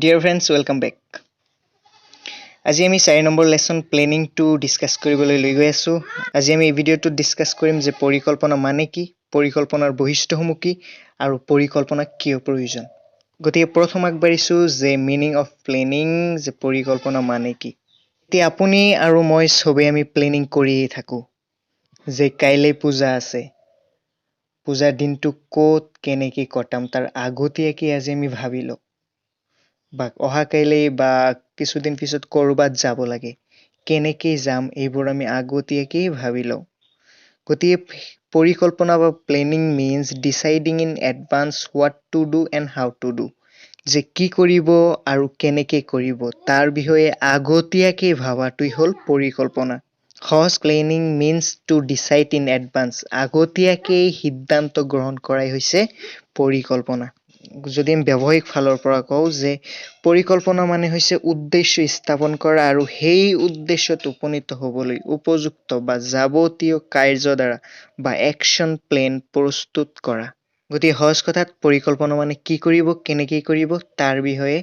Dear friends, welcome back. আজি আমি 4 number lesson planning to discuss কৰিবলৈ লৈ গৈ আছো। আজি আমি এই ভিডিঅ'টো ডিসকাস কৰিম যে পৰিকল্পনা মানে কি, পৰিকল্পনাৰ বৈশিষ্ট্যসমূহ কি আৰু পৰিকল্পনা কিয় প্ৰয়োজন। গতিকে প্ৰথম আগবাঢ়িছো যে মিনিং অফ প্লেনিং, যে পৰিকল্পনা মানে কি। এতিয়া আপুনি আৰু মই সবে আমি প্লেনিং কৰিয়ে থাকো যে কাইলৈ পূজা আছে, পূজাৰ দিনটো ক'ত কেনেকৈ কটাম তাৰ আগতীয়াকৈ আজি আমি ভাবি লওঁ, বা অহাকাইলৈ বা কিছুদিন পিছত কৰবাত যাব লাগে, কেনেকৈ যাম এইবোৰ আমি আগতীয়াকৈ ভাবি লওঁ। গতিকে পৰিকল্পনা বা planning means deciding in advance what to do and how to do, যে কি কৰিব আৰু কেনেকৈ কৰিব তাৰ বিষয়ে আগতীয়াকৈ ভাবাটোই হ'ল পৰিকল্পনা। সহজ planning means to decide in advance, আগতীয়াকৈ সিদ্ধান্ত গ্ৰহণ কৰাই হৈছে পৰিকল্পনা। যদি আমি ব্যৱসায়িক ফালৰ পৰা কওঁ যে পৰিকল্পনা মানে হৈছে উদ্দেশ্য স্থাপন কৰা আৰু সেই উদ্দেশ্যত উপনীত হ'বলৈ উপযুক্ত বা যাৱতীয় কাৰ্য দ্বাৰা বা একশ্যন প্লেন প্ৰস্তুত কৰা। গতিকে সহজ কথাত পৰিকল্পনা মানে কি কৰিব, কেনেকৈ কৰিব তাৰ বিষয়ে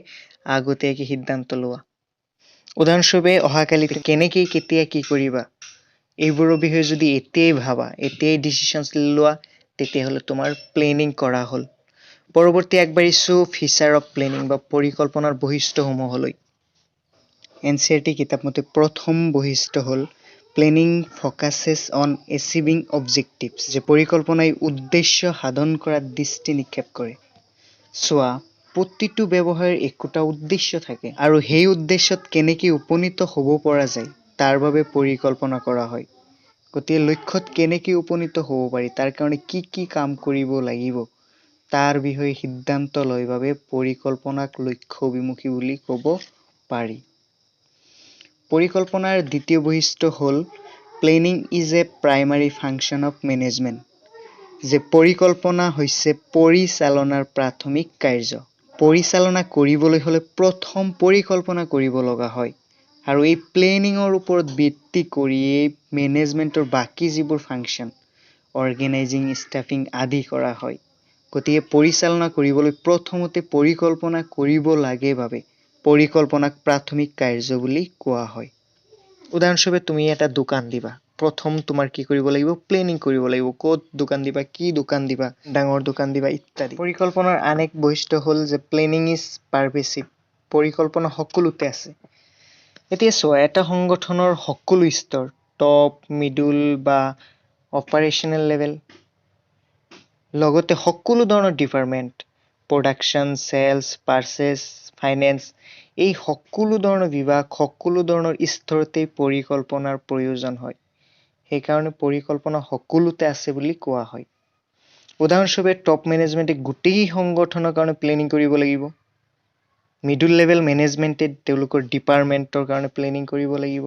আগতীয়াকৈ সিদ্ধান্ত লোৱা। উদাহৰণস্বৰূপে অহাকালি কেনেকৈ কেতিয়া কি কৰিবা এইবোৰৰ বিষয়ে যদি এতিয়াই ভাবা, এতিয়াই ডিচিশ্যনছ লোৱা, তেতিয়াহ'লে তোমাৰ প্লেনিং কৰা হ'ল। পৰৱৰ্তী আগবাঢ়িছো ফিচাৰ অফ প্লেনিং বা পৰিকল্পনাৰ বৈশিষ্ট্যসমূহলৈ। NCERT কিতাপ মতে প্ৰথম বৈশিষ্ট্য হ'ল প্লেনিং ফ'কাছেছ অন এচিভিং অবজেক্টিভছ, যে পৰিকল্পনাই উদ্দেশ্য সাধন কৰাত দৃষ্টি নিক্ষেপ কৰে। চোৱা, প্ৰতিটো ব্যৱসায়ৰ একোটা উদ্দেশ্য থাকে আৰু সেই উদ্দেশ্যত কেনেকৈ উপনীত হ'ব পৰা যায় তাৰ বাবে পৰিকল্পনা কৰা হয়। গতিকে লক্ষ্যত কেনেকৈ উপনীত হ'ব পাৰি, তাৰ কাৰণে কি কি কাম কৰিব লাগিব তাৰ বিষয়ে সিদ্ধান্ত লয় বাবে পৰিকল্পনাক লক্ষ্য অভিমুখী বুলি ক'ব পাৰি। পৰিকল্পনাৰ দ্বিতীয় বৈশিষ্ট্য হ'ল planning is a primary function of management, যে পৰিকল্পনা হৈছে পৰিচালনাৰ প্ৰাথমিক কাৰ্য। পৰিচালনা কৰিবলৈ হ'লে প্ৰথম পৰিকল্পনা কৰিব লগা হয় আৰু এই প্লেনিঙৰ ওপৰত ভিত্তি কৰিয়েই মেনেজমেণ্টৰ বাকী যিবোৰ ফাংচন, অৰ্গেনাইজিং, ষ্টাফিং আদি কৰা হয়। গতিকে পৰিচালনা কৰিবলৈ প্ৰথমতে পৰিকল্পনা কৰিব লাগে বাবে পৰিকল্পনাক প্ৰাথমিক কাৰ্য বুলি কোৱা হয়। উদাহৰণস্বৰূপে তুমি এটা দোকান দিবা, প্ৰথম তোমাৰ কি কৰিব লাগিব, প্লেনিং কৰিব লাগিব, ক'ত দোকান দিবা, কি দোকান দিবা, ডাঙৰ দোকান দিবা ইত্যাদি। পৰিকল্পনাৰ আন এক বৈশিষ্ট্য হ'ল যে প্লেনিং ইজ পাৰভেচিভ, পৰিকল্পনা সকলোতে আছে। এতিয়া চোৱা, এটা সংগঠনৰ সকলো স্তৰ, টপ, মিডল বা অপাৰেশ্যনেল লেভেল, লগতে সকলো ধৰণৰ department, production, sales, purchase, finance, এই সকলো ধৰণৰ বিভাগ, সকলো ধৰণৰ স্তৰতেই পৰিকল্পনাৰ প্ৰয়োজন হয়। সেইকাৰণে পৰিকল্পনা সকলোতে আছে বুলি কোৱা হয়। উদাহৰণস্বৰূপে টপ মেনেজমেণ্টে গোটেই সংগঠনৰ কাৰণে প্লেনিং কৰিব লাগিব, মিডল লেভেল মেনেজমেণ্টে তেওঁলোকৰ ডিপাৰ্টমেণ্টৰ কাৰণে প্লেনিং কৰিব লাগিব,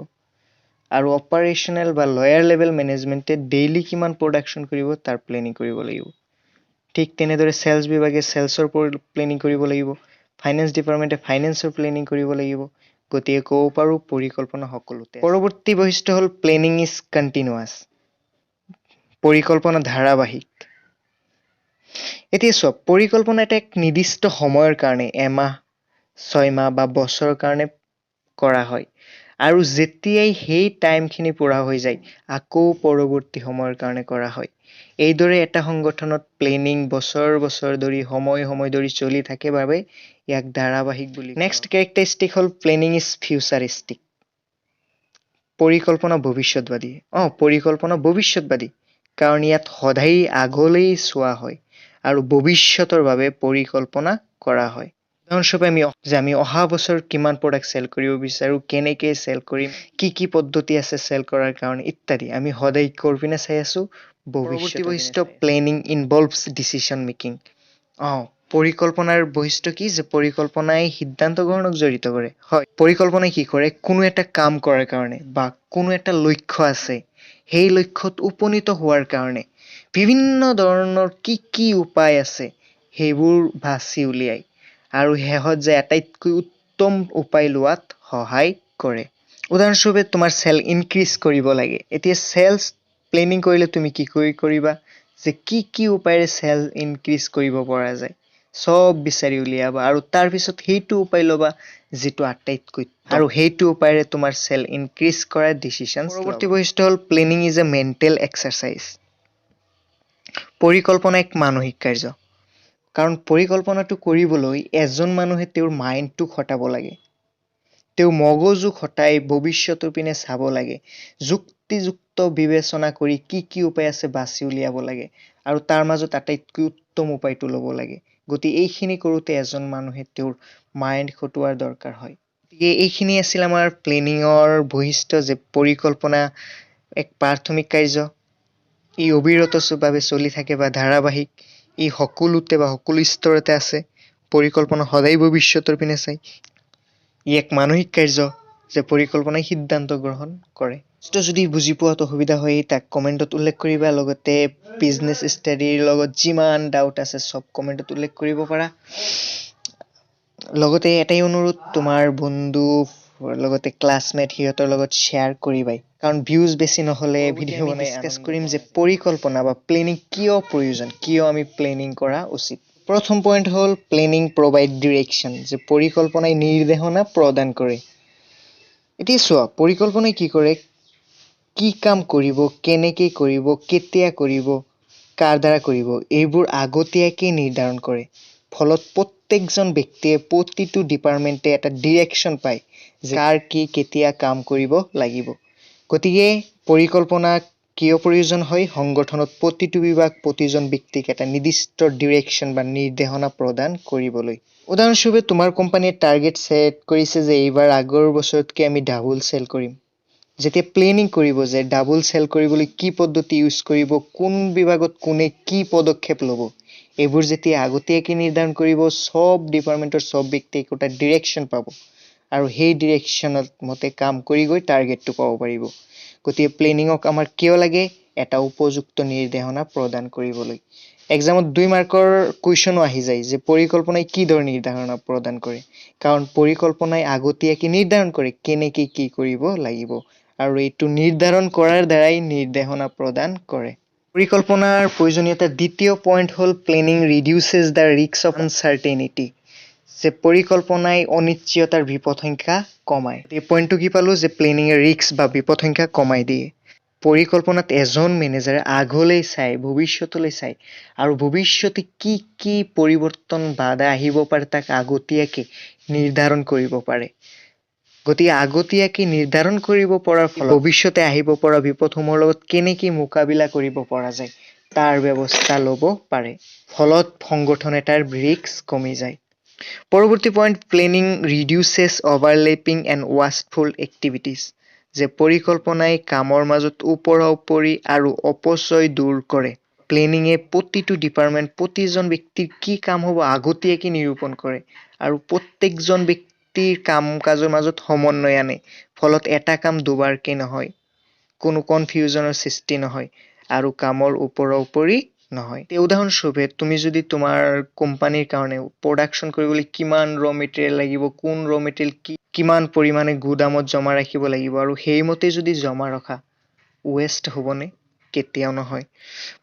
আৰু অপাৰেশ্যনেল বা লয়াৰ লেভেল মেনেজমেণ্টে ডেইলি কিমান প্ৰডাকশ্যন কৰিব তাৰ প্লেনিং কৰিব লাগিব। ঠিক তেনেদৰে চেলছ বিভাগে চেলছৰ প্লেনিং কৰিব লাগিব, ফাইনেন্স ডিপাৰ্টমেণ্টে ফাইনেন্সৰ প্লেনিং কৰিব লাগিব। গতিকে ক'ব পাৰোঁ পৰিকল্পনা সকলোতে। পৰৱৰ্তী বৈশিষ্ট্য হ'ল প্লেনিং ইজ কণ্টিনিউৱাছ, পৰিকল্পনা ধাৰাবাহিক। এতিয়া চোৱা, পৰিকল্পনা এটা এক নিৰ্দিষ্ট সময়ৰ কাৰণে, এমাহ, 6 মাহ বা বছৰৰ কাৰণে কৰা হয় আৰু যেতিয়াই সেই টাইমখিনি পূৰা হৈ যায় আকৌ পৰৱৰ্তী সময়ৰ কাৰণে কৰা হয়। এইদৰে এটা সংগঠনত প্লেনিং বছৰ বছৰ ধৰি সময় ধৰি চলি থাকে বাবে ইয়াক ধাৰাবাহিক বুলি কোৱা হয়। নেক্সট কেৰেক্টাৰিষ্টিক হ'ল প্লেনিং ইজ ফিউচাৰিষ্টিক, পৰিকল্পনা ভৱিষ্যতবাদী। পৰিকল্পনা ভৱিষ্যতবাদী কাৰণ ইয়াত সদায় আগলৈ চোৱা হয় আৰু ভৱিষ্যতৰ বাবে পৰিকল্পনা কৰা হয়। উদাহৰণস্বৰূপে আমি অহা বছৰ কিমান প্ৰডাক্ট চেল কৰিব বিচাৰোঁ, কেনেকৈ চেল কৰিম, কি কি পদ্ধতি আছে চেল কৰাৰ কাৰণে ইত্যাদি, আমি সদায় ক'ৰ পিনে চাই আছোঁ, ভৱিষ্যতৰ বৈশিষ্ট্য প্লেনিং ইনভলভছ ডিচিশ্যন মেকিং। পৰিকল্পনাৰ বৈশিষ্ট্য কি, যে পৰিকল্পনাই সিদ্ধান্ত গ্ৰহণক জড়িত কৰে। হয়, পৰিকল্পনাই কি কৰে, কোনো এটা কাম কৰাৰ কাৰণে বা কোনো এটা লক্ষ্য আছে, সেই লক্ষ্যত উপনীত হোৱাৰ কাৰণে বিভিন্ন ধৰণৰ কি কি উপায় আছে সেইবোৰ বাছি উলিয়ায় আৰু শেষত যে আটাইতকৈ উত্তম উপায় লোৱাত সহায় কৰে। উদাহৰণস্বৰূপে তোমাৰ চেল ইনক্ৰিজ কৰিব লাগে, এতিয়া চেলছ প্লেনিং কৰিলে তুমি কি কৰিবা, যে কি কি উপায়েৰে চেল ইনক্ৰিজ কৰিব পৰা যায়, সব বিচাৰি উলিয়াবা আৰু তাৰ পিছত সেইটো উপায় ল'বা যিটো আটাইতকৈ আৰু সেইটো উপায়েৰে তোমাৰ চেল ইনক্ৰিজ কৰা ডিচিশন। পৰৱৰ্তী বৈশিষ্ট্য হ'ল planning is a mental exercise. পৰিকল্পনা এক মানসিক কাৰ্য, কাৰণ পৰিকল্পনাটো কৰিবলৈ এজন মানুহে তেওঁৰ মাইণ্ডটো খটাব লাগে, তেওঁ মগজু খটাই ভৱিষ্যতৰ পিনে চাব লাগে, যুক্তিযুক্ত বিবেচনা কৰি কি কি উপায় আছে বাছি উলিয়াব লাগে আৰু তাৰ মাজত আটাইতকৈ উত্তম উপায়টো ল'ব লাগে। গতিকে এইখিনি কৰোঁতে এজন মানুহে তেওঁৰ মাইণ্ড খটোৱাৰ দৰকাৰ হয়। গতিকে এইখিনি আছিল আমাৰ প্লেনিঙৰ বৈশিষ্ট্য, যে পৰিকল্পনা এক প্ৰাথমিক কাৰ্য, ই অবিৰতভাৱে চলি থাকে বা ধাৰাবাহিক, ই সকলোতে বা সকলো স্তৰতে আছে। পৰিকল্পনা সদায় ভৱিষ্যতৰ পিনে চাই। ই এক মানসিক কাৰ্য যে পৰিকল্পনাই সিদ্ধান্ত গ্ৰহণ কৰে। যদি বুজি পোৱাত অসুবিধা হয় তাক কমেণ্টত উল্লেখ কৰিবা, লগতে বিজনেছ ষ্টাডিৰ লগত যিমান ডাউট আছে চব কমেণ্টত উল্লেখ কৰিব পাৰা। লগতে এটাই অনুৰোধ, তোমাৰ বন্ধু লগতে ক্লাছমেট সিহঁতৰ লগত শ্বেয়াৰ কৰিবাই, কাৰণ ভিউজ বেছি নহ'লে ভিডিঅ' বনাই ডিছকাছ কৰিম যে পৰিকল্পনা বা প্লেনিং কিয় প্ৰয়োজন, কিয় আমি প্লেনিং কৰা উচিত। প্ৰথম পইণ্ট হ'ল প্লেনিং প্ৰভাইড ডিৰেকশ্যন, যে পৰিকল্পনাই নিৰ্দেশনা প্ৰদান কৰে। এতিয়া চোৱা, পৰিকল্পনাই কি কৰে, কি কাম কৰিব, কেনেকৈ কৰিব, কেতিয়া কৰিব, কাৰ দ্বাৰা কৰিব, এইবোৰ আগতীয়াকৈ নিৰ্ধাৰণ কৰে। ফলত প্ৰত্যেকজন ব্যক্তিয়ে প্ৰতিটো ডিপাৰ্টমেণ্টে এটা ডিৰেকশ্যন পায় যে কাৰ কি কেতিয়া কাম কৰিব লাগিব। গতিকে পৰিকল্পনা কিয় প্ৰয়োজন হয়, সংগঠনত প্ৰতিটো বিভাগ প্ৰতিজন ব্যক্তিক এটা নিৰ্দিষ্ট ডিৰেকশ্যন বা নিৰ্দেশনা প্ৰদান কৰিবলৈ। উদাহৰণস্বৰূপে তোমাৰ কোম্পানীয়ে টাৰ্গেট ছেট কৰিছে যে এইবাৰ আগৰ বছৰতকৈ আমি ডাবল চেল কৰিম। যেতিয়া প্লেনিং কৰিব যে ডাবল চেল কৰিবলৈ কি পদ্ধতি ইউজ কৰিব, কোন বিভাগত কোনে কি পদক্ষেপ ল'ব, এইবোৰ যেতিয়া আগতীয়াকৈ নিৰ্ধাৰণ কৰিব, চব ডিপাৰ্টমেণ্টৰ চব ব্যক্তিয়ে একোটা ডিৰেকশ্যন পাব আৰু সেই ডিৰেকশ্যনত মতে কাম কৰি গৈ টাৰ্গেটটো পাব পাৰিব। গতিকে প্লেনিঙক আমাৰ কিয় লাগে, এটা উপযুক্ত নিৰ্দেশনা প্ৰদান কৰিবলৈ। এক্সামত 2 মাৰ্কৰ কুৱেশ্যনো আহি যায় যে পৰিকল্পনাই কি দৰে নিৰ্দেশনা প্ৰদান কৰে, কাৰণ পৰিকল্পনাই আগতীয়াকৈ নিৰ্ধাৰণ কৰে কেনেকৈ কি কৰিব লাগিব আৰু এইটো নিৰ্ধাৰণ কৰাৰ দ্বাৰাই নিৰ্দেশনা প্ৰদান কৰে। পৰিকল্পনাৰ প্ৰয়োজনীয়তা দ্বিতীয় পইণ্ট হ'ল প্লেনিং ৰিডিউচেছ দ্য ৰিস্ক অফ আনচাৰ্টেইনিটি, যে পৰিকল্পনাই অনিশ্চয়তাৰ বিপদসংখ্যা কমায়। এই পইণ্টটো কি পালোঁ, যে প্লেনিঙে ৰিস্ক বা বিপদসংখ্যা কমাই দিয়ে। পৰিকল্পনাত এজন মেনেজাৰে আগলৈ চাই, ভৱিষ্যতলৈ চাই আৰু ভৱিষ্যতে কি কি পৰিৱৰ্তন বাধা আহিব পাৰে তাক আগতীয়াকৈ নিৰ্ধাৰণ কৰিব পাৰে। গতিকে আগতীয়াকৈ নিৰ্ধাৰণ কৰিব পৰাৰ ফলত ভৱিষ্যতে আহিব পৰা বিপদসমূহৰ লগত কেনেকৈ মোকাবিলা কৰিব পৰা যায় তাৰ ব্যৱস্থা ল'ব পাৰে। ফলত সংগঠন এটাৰ ৰিস্ক কমি যায়। পৰৱৰ্তী point, planning reduces overlapping and wasteful activities, যে পৰিকল্পনাই কামৰ মাজত ওপৰা উপৰি আৰু অপচয় দূৰ কৰে। প্লেনিঙে প্ৰতিটো ডিপাৰ্টমেণ্ট, প্ৰতিজন ব্যক্তিৰ কি কাম হ'ব আগতীয়াকৈ নিৰূপণ কৰে আৰু প্ৰত্যেকজন ব্যক্তিৰ কাম কাজৰ মাজত সমন্বয় আনে। ফলত এটা কাম দুবাৰকৈ নহয়, কোনো কনফিউজনৰ সৃষ্টি নহয় আৰু কামৰ ওপৰা উপৰি নহয়। উদাহৰণস্বৰূপে তুমি যদি তোমাৰ কোম্পানীৰ কাৰণে প্ৰডাকশ্যন কৰিবলৈ কিমান ৰ মেটেৰিয়েল লাগিব, কোন ৰ মেটেৰিয়েল কিমান পৰিমাণে গুদামত জমা ৰাখিব লাগিব আৰু সেইমতে যদি জমা ৰখা, ৱেষ্ট হ'বনে? কেতিয়াও নহয়।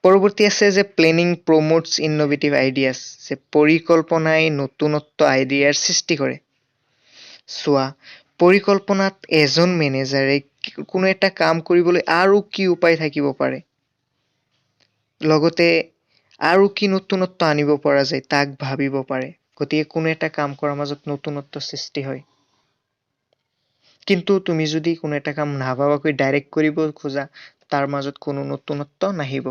পৰৱৰ্তী আছে যে প্লেনিং প্ৰমোটছ ইন'ভেটিভ আইডিয়াছ, যে পৰিকল্পনাই নতুনত্ব আইডিয়াৰ সৃষ্টি কৰে। চোৱা, পৰিকল্পনাত এজন মেনেজাৰে কোনো এটা কাম কৰিবলৈ আৰু কি উপায় থাকিব পাৰে, লগতে আৰু কি নতুনত্ব আনিব পৰা যায় তাক ভাবিব পাৰে। গতিকে কোনো এটা কাম কৰাৰ মাজত নতুনত্ব সৃষ্টি হয়। কিন্তু তুমি যদি কোনো এটা কাম নাভাবাকৈ ডাইৰেক্ট কৰিব খোজা, তাৰ মাজত কোনো নতুনত্ব নাহিব।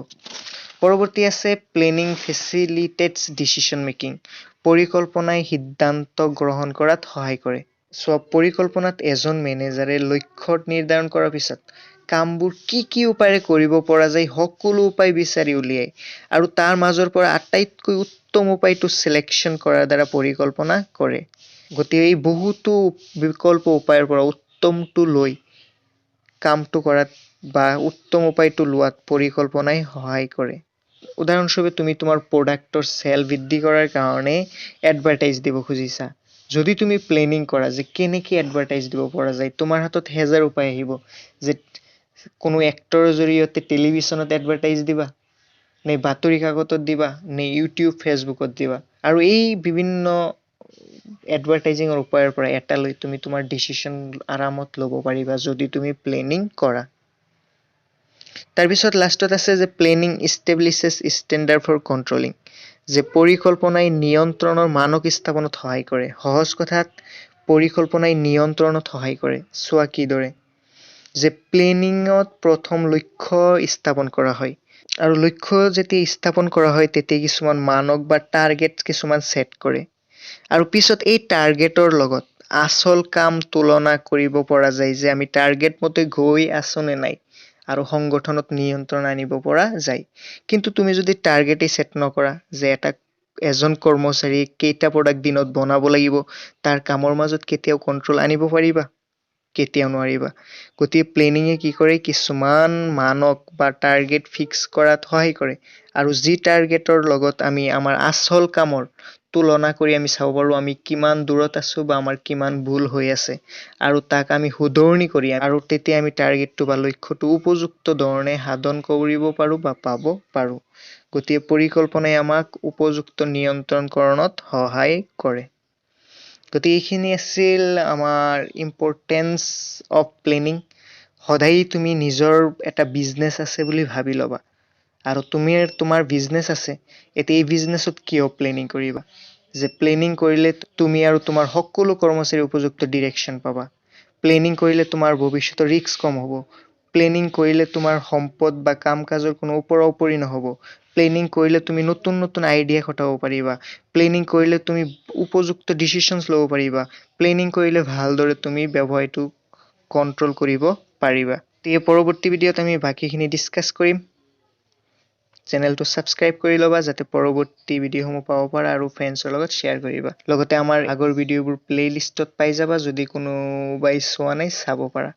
পৰৱৰ্তী আছে প্লেনিং ফেচিলিটেটছ ডিচিশ্যন মেকিং, পৰিকল্পনাই সিদ্ধান্ত গ্ৰহণ কৰাত সহায় কৰে। চোৱা, পৰিকল্পনাত এজন মেনেজাৰে লক্ষ্য নিৰ্ধাৰণ কৰাৰ পিছত কামবোৰ কি কি উপায়েৰে কৰিব পৰা যায় সকলো উপায় বিচাৰি উলিয়ায় আৰু তাৰ মাজৰ পৰা আটাইতকৈ উত্তম উপায়টো চিলেকশ্যন কৰাৰ দ্বাৰা পৰিকল্পনা কৰে। গতিকে এই বহুতো বিকল্প উপায়ৰ পৰা উত্তমটো লৈ কামটো কৰাত বা উত্তম উপায়টো লোৱাত পৰিকল্পনাই সহায় কৰে। উদাহৰণস্বৰূপে তুমি তোমাৰ প্ৰডাক্টৰ চেল বৃদ্ধি কৰাৰ কাৰণে এডভাৰটাইজ দিব খুজিছা। যদি তুমি প্লেনিং কৰা যে কেনেকৈ এডভাৰটাইজ দিব পৰা যায়, তোমাৰ হাতত হেজাৰ উপায় আহিব, যে কোনো এক্টৰৰ জৰিয়তে টেলিভিশ্যনত এডভাৰটাইজ দিবা, নে বাতৰি কাকতত দিবা নে ইউটিউব ফেচবুকত দিবা আৰু এই বিভিন্ন এডভাৰটাইজিঙৰ উপায়ৰ পৰা এটা লৈ তুমি তোমাৰ ডিচিশন আৰামত ল'ব পাৰিবা যদি তুমি প্লেনিং কৰা তাৰপিছত লাষ্টত আছে যে প্লেনিং ইষ্টাব্লিছেছ ষ্টেণ্ডাৰ্ড ফৰ কণ্ট্ৰলিং যে পৰিকল্পনাই নিয়ন্ত্ৰণৰ মানক স্থাপনত সহায় কৰে সহজ কথাত পৰিকল্পনাই নিয়ন্ত্ৰণত সহায় কৰে চোৱা কিদৰে যে প্লেনিঙত প্ৰথম লক্ষ্য স্থাপন কৰা হয় আৰু লক্ষ্য যেতিয়া স্থাপন কৰা হয় তেতিয়া কিছুমান মানক বা টাৰ্গেট কিছুমান সেট কৰে আৰু পিছত এই টাৰ্গেটৰ লগত আচল কাম তুলনা কৰিব পৰা যায় যে আমি টাৰ্গেট মতে গৈ আছো নে নাই আৰু সংগঠনত নিয়ন্ত্ৰণ আনিব পৰা যায় কিন্তু তুমি যদি টাৰ্গেটে সেট নকৰা যে এটা এজন কৰ্মচাৰী কেইটা প্ৰডাক্ট দিনত বনাব লাগিব তাৰ কামৰ মাজত কেতিয়াও কন্ট্ৰোল আনিব পাৰিবা কেতিয়াও নোৱাৰিবা গতিকে প্লেনিঙে কি কৰে কিছুমান মানক বা টাৰ্গেট ফিক্স কৰাত সহায় কৰে আৰু যি টাৰ্গেটৰ লগত আমি আমাৰ আচল কামৰ তুলনা কৰি আমি চাব পাৰো আমি কিমান দূৰত আছো বা আমাৰ কিমান ভুল হৈ আছে আৰু তাক আমি শুধৰণি কৰি আৰু তেতিয়া আমি টাৰ্গেটটো বা লক্ষ্যটো উপযুক্ত ধৰণে সাধন কৰিব পাৰো বা পাব পাৰো গতিকে পৰিকল্পনাই আমাক উপযুক্ত নিয়ন্ত্ৰণকৰণত সহায় কৰে গতিকে এইখিনি আছিল আমাৰ ইম্পৰ্টেন্স অফ প্লেনিং সদায় তুমি নিজৰ এটা বিজনেছ আছে বুলি ভাবি ল'বা আৰু তুমি তোমাৰ বিজনেছ আছে এতিয়া এই বিজনেছত কিয় প্লেনিং কৰিবা যে প্লেনিং কৰিলে তুমি আৰু তোমাৰ সকলো কৰ্মচাৰী উপযুক্ত ডিৰেকশ্যন পাবা প্লেনিং কৰিলে তোমাৰ ভৱিষ্যতৰ ৰিস্ক কম হ'ব প্লেনিং কৰিলে তোমাৰ সম্পদ বা কাম কাজৰ কোনো ওপৰা-ওপৰি নহ'ব প্লেনিং কৰিলে তুমি নতুন নতুন আইডিয়া খটাব পাৰিবা প্লেনিং কৰিলে তুমি উপযুক্ত ডিসিশনছ ল'ব পাৰিবা প্লেনিং কৰিলে ভালদৰে তুমি ব্যৱসায়টো কন্ট্ৰোল কৰিব পাৰিবা এই পৰৱৰ্তী ভিডিঅ'ত আমি বাকিখিনি ডিসকাস কৰিম চেনেলটো সাবস্ক্ৰাইব কৰি ল'বা যাতে পৰৱৰ্তী ভিডিঅ'সমূহ পাব পাৰা আৰু ফ্ৰেণ্ডছৰ লগত শ্বেয়াৰ কৰিবা লগতে আমাৰ আগৰ ভিডিঅ'বোৰ প্লেলিষ্টত পাই যাবা যদি কোনোবাই চোৱা নাই চাব পাৰা